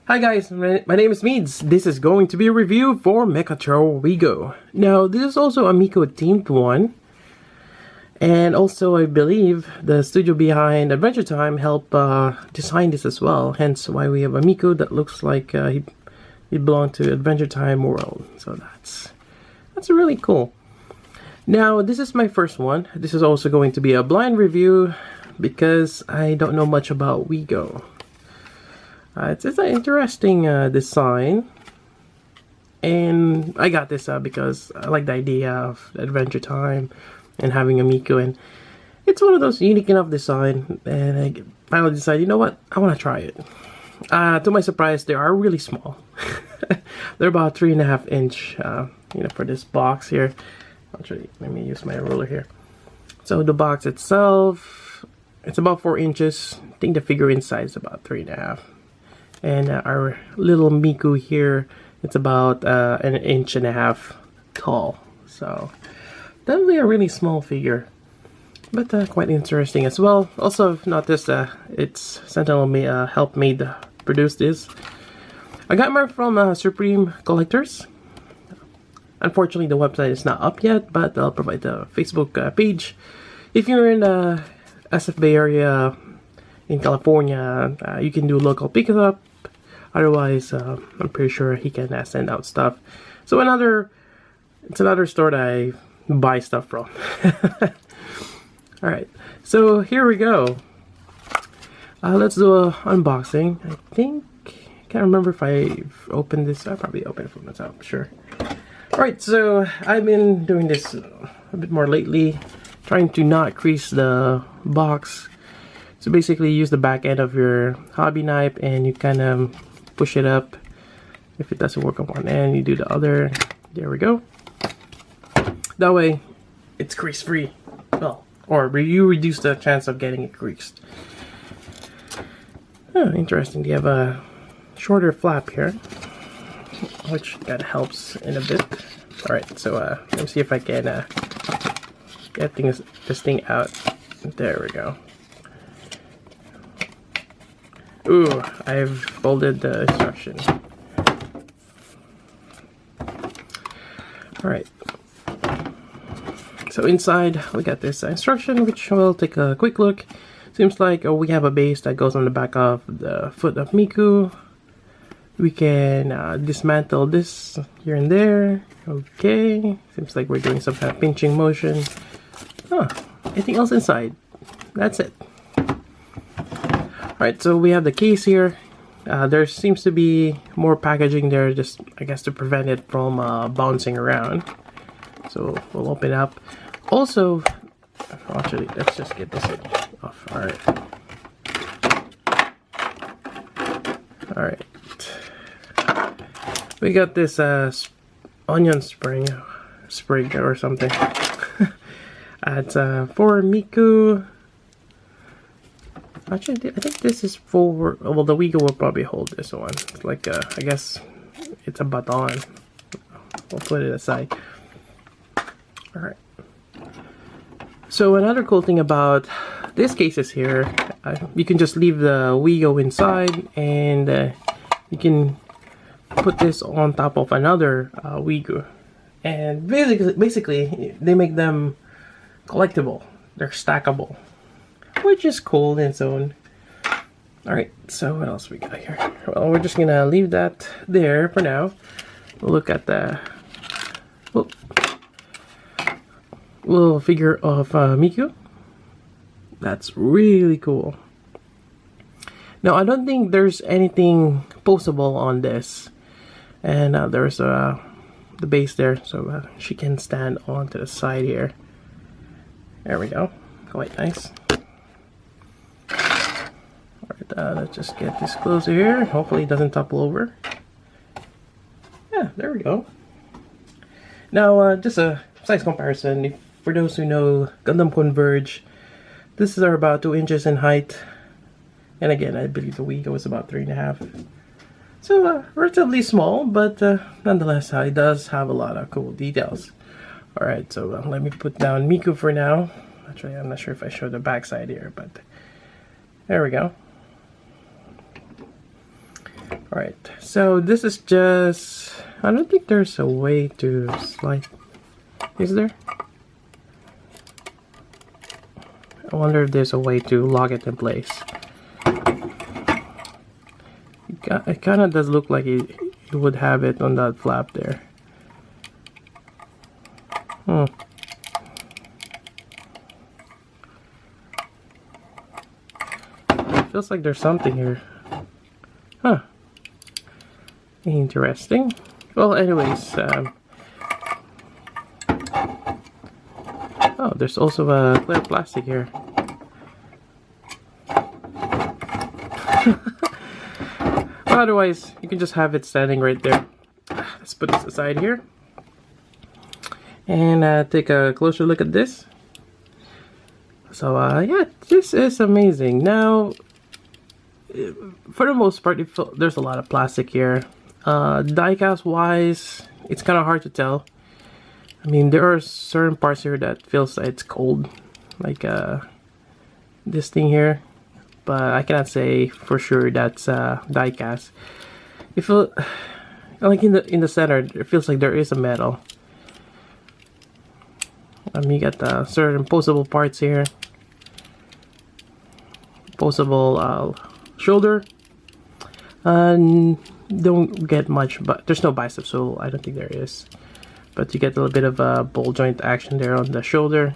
Hi guys, my name is Meads. This is going to be a review for Mechatro Wego. Now, this is also a Miku themed one. And also, I believe the studio behind Adventure Time helped design this as well. Hence why we have a Miku that looks like he belonged to Adventure Time world. So that's really cool. Now, this is my first one. This is also going to be a blind review because I don't know much about Wego. It's an interesting design, and I got this because I like the idea of Adventure Time and having a Miku, and it's one of those unique enough design, and I finally decided, you know what, I want to try it. To my surprise, they are really small. They're about 3.5 inch, for this box here. Actually, let me use my ruler here. So the box itself, it's about 4 inches. I think the figurine size is about 3.5. And our little Miku here, it's about 1.5 inches tall. So definitely a really small figure, but quite interesting as well. Also, I've noticed it's Sentinel helped me produce this. I got mine from Supreme Collectors. Unfortunately, the website is not up yet, but I'll provide the Facebook page. If you're in the SF Bay area in California, you can do local pickup. Otherwise, I'm pretty sure he can send out stuff. So it's another store that I buy stuff from. Alright, so here we go. Let's do a unboxing. I can't remember if I've opened this. I probably opened it from the top, sure. Alright, so I've been doing this a bit more lately, trying to not crease the box. So basically, use the back end of your hobby knife and you kind of push it up. If it doesn't work on one end, you do the other. There we go. That way, it's crease free. Well, or you reduce the chance of getting it creased. Oh, interesting. You have a shorter flap here, which kind of helps in a bit. Alright, so let me see if I can get this thing out. There we go. Ooh, I've folded the instruction. Alright. So inside, we got this instruction, which we'll take a quick look. Seems like we have a base that goes on the back of the foot of Miku. We can dismantle this here and there. Okay. Seems like we're doing some kind of pinching motion. Huh. Anything else inside? That's it. Alright, so we have the case here. There seems to be more packaging there, just I guess to prevent it from bouncing around. So we'll open it up. Also, actually, let's just get this off. Alright. Alright. We got this onion sprig or something. It's for Miku. Actually, I think this is for, well, the Wego will probably hold this one. It's like, I guess it's a baton. We'll put it aside. Alright. So another cool thing about this case is here, you can just leave the Wego inside and you can put this on top of another Wego. And basically, they make them collectible. They're stackable, which is cool in its own. Alright, so what else we got here? Well, we're just gonna leave that there for now. We'll look at the little figure of Miku. That's really cool. Now, I don't think there's anything postable on this. And there's the base there, so she can stand on to the side here. There we go. Quite nice. Alright, let's just get this closer here. Hopefully it doesn't topple over. Yeah, there we go. Now, just a size comparison. For those who know Gundam Converge, this is about 2 inches in height. And again, I believe the Wego is about 3.5. So, relatively small, but nonetheless, it does have a lot of cool details. Alright, so let me put down Miku for now. Actually, I'm not sure if I show the backside here, but there we go. Alright, so this is just... I don't think there's a way to slide. Is there? I wonder if there's a way to lock it in place. It kind of does look like it would have it on that flap there. It feels like there's something here. Huh. Interesting. Well, anyways, oh, there's also a clear plastic here. Otherwise, you can just have it standing right there. Let's put this aside here. And take a closer look at this. So, yeah, this is amazing. Now, for the most part, there's a lot of plastic here. Die-cast wise, it's kind of hard to tell. I mean, there are certain parts here that feels like it's cold. Like, this thing here. But I cannot say for sure that's die-cast. You feel like in the center, it feels like there is a metal. You got certain posable parts here. Posable shoulder. Don't get much, but there's no bicep, so I don't think there is. But you get a little bit of a ball joint action there on the shoulder.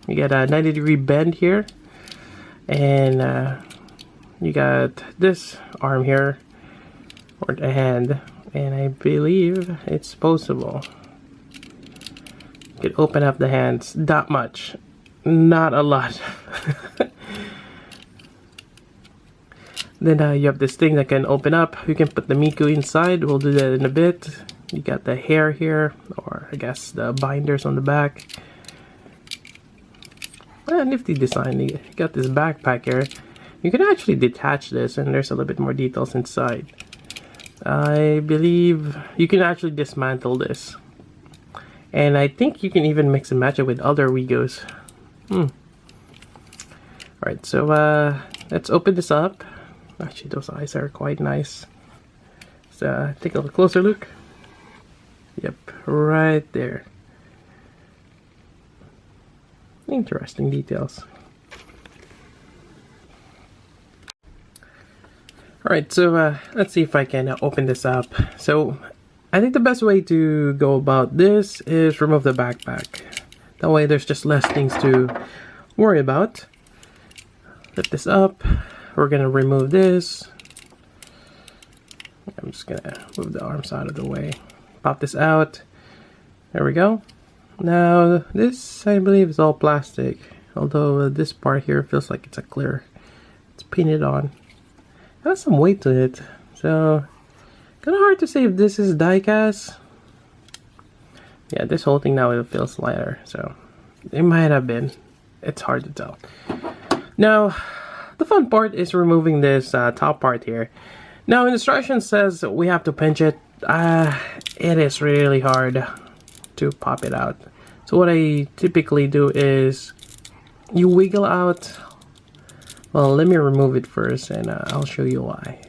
You get a 90-degree bend here. And you got this arm here, or the hand, and I believe it's posable. You can open up the hands that much, not a lot. Then you have this thing that can open up. You can put the Miku inside. We'll do that in a bit. You got the hair here, or I guess the binders on the back. Nifty design. You got this backpack here. You can actually detach this, and there's a little bit more details inside. I believe you can actually dismantle this, and I think you can even mix and match it with other Wegos. Alright, so let's open this up. Actually, those eyes are quite nice. So take a closer look. Yep, right there. Interesting details. Alright, so let's see if I can open this up. So I think the best way to go about this is remove the backpack. That way there's just less things to worry about. Lift this up. We're gonna remove this. I'm just gonna move the arms out of the way. Pop this out. There we go. Now, this, I believe, is all plastic. Although this part here feels like it's a clear. It's painted on. It has some weight to it. So, kind of hard to say if this is die-cast. Yeah, this whole thing now, it feels lighter. So, it might have been. It's hard to tell. Now, the fun part is removing this top part here. Now, instructions says we have to pinch it. It is really hard to pop it out. So what I typically do is you wiggle out. Well, let me remove it first, and I'll show you why.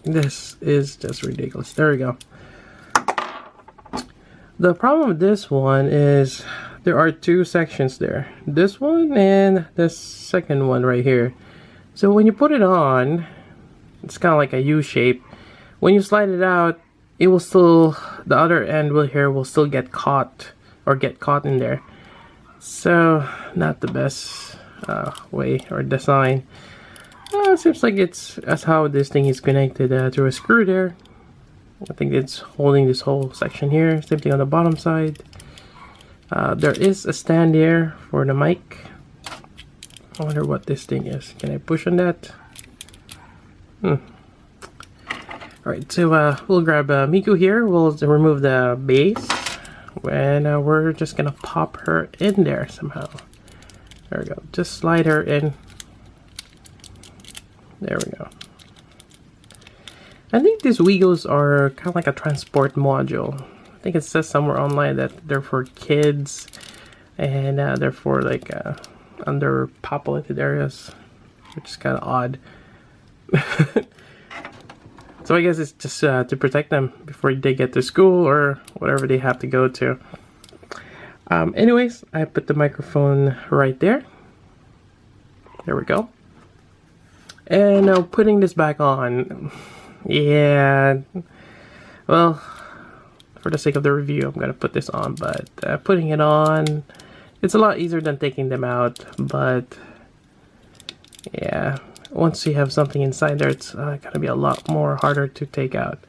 This is just ridiculous. There we go. The problem with this one is there are two sections there. This one and this second one right here. So when you put it on, it's kind of like a U shape. When you slide it out, it will still, the other end will still get caught in there. So not the best way or design. Seems like that's how this thing is connected through a screw there. I think it's holding this whole section here. Same thing on the bottom side. There is a stand here for the mic. I wonder what this thing is. Can I push on that? Alright, so we'll grab Miku here. We'll remove the base. And we're just gonna pop her in there somehow. There we go. Just slide her in. There we go. I think these Wegos are kind of like a transport module. I think it says somewhere online that they're for kids. And they're for like underpopulated areas. Which is kind of odd. So I guess it's just to protect them before they get to school or whatever they have to go to. Anyways, I put the microphone right there. There we go. And now putting this back on. Yeah, well, for the sake of the review, I'm gonna put this on, but putting it on, it's a lot easier than taking them out. But yeah, once you have something inside there, it's gonna be a lot more harder to take out.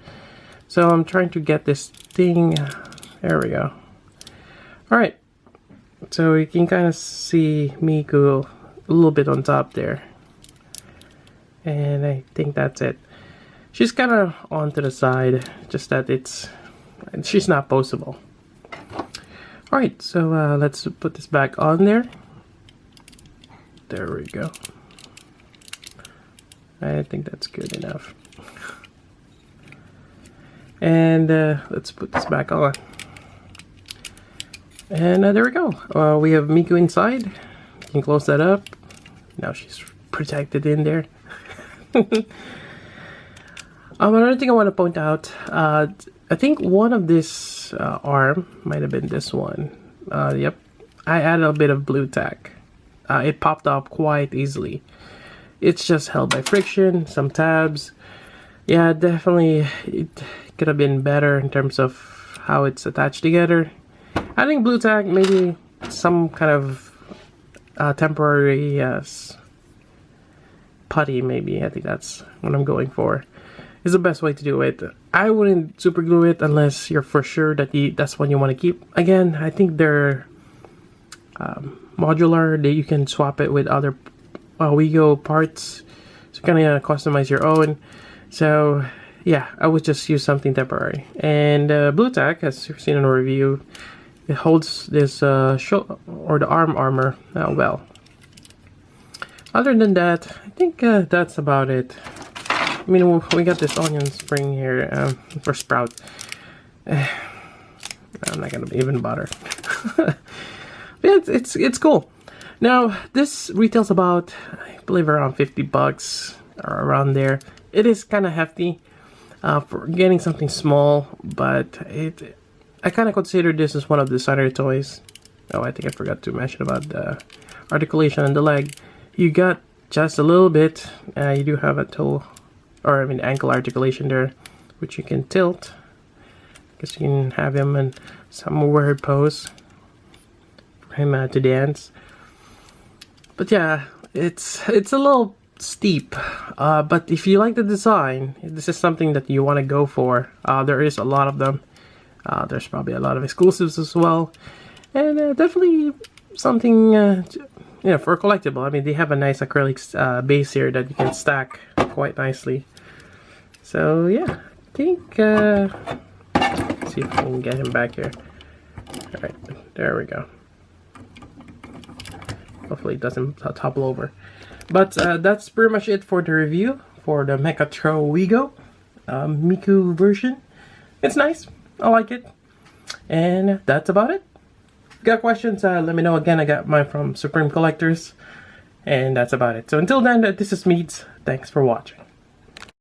So I'm trying to get this thing. There we go. All right, so you can kind of see Miku a little bit on top there, and I think that's it. She's kind of on to the side, just that she's not poseable. Alright, so let's put this back on there. There we go. I think that's good enough. And let's put this back on. And there we go. We have Miku inside. You can close that up. Now she's protected in there. Another thing I want to point out, I think one of this arm might have been this one. Yep, I added a bit of blue tack. It popped up quite easily. It's just held by friction, some tabs. Yeah, definitely it could have been better in terms of how it's attached together. Adding blue tack, maybe some kind of temporary putty, maybe. I think that's what I'm going for. Is the best way to do it. I wouldn't super glue it unless you're for sure that that's what you want to keep. Again, I think they're modular, that you can swap it with other Wego parts, so kind of customize your own. So yeah, I would just use something temporary. And blue tack, as you've seen in a review, it holds this shoulder or the arm armor well. Other than that, I think that's about it. I mean, we got this onion spring here for sprout. I'm not gonna even bother. But yeah, it's cool. Now this retails about, I believe, around 50 bucks or around there. It is kind of hefty for getting something small, but I kind of consider this as one of the designer toys. Oh, I think I forgot to mention about the articulation on the leg. You got just a little bit. You do have a toe, or I mean ankle articulation there, which you can tilt. I guess you can have him in some weird pose for him to dance. But yeah, it's a little steep. But if you like the design, this is something that you want to go for. There is a lot of them. There's probably a lot of exclusives as well, and definitely something for a collectible. I mean, they have a nice acrylic base here that you can stack quite nicely. So yeah, I think let's see if I can get him back here. All right, there we go. Hopefully it doesn't topple over. But that's pretty much it for the review for the Mechatro Wego Miku version. It's nice. I like it. And that's about it. If you got questions, let me know. Again, I got mine from Supreme Collectors. And that's about it. So until then, this is Meads. Thanks for watching.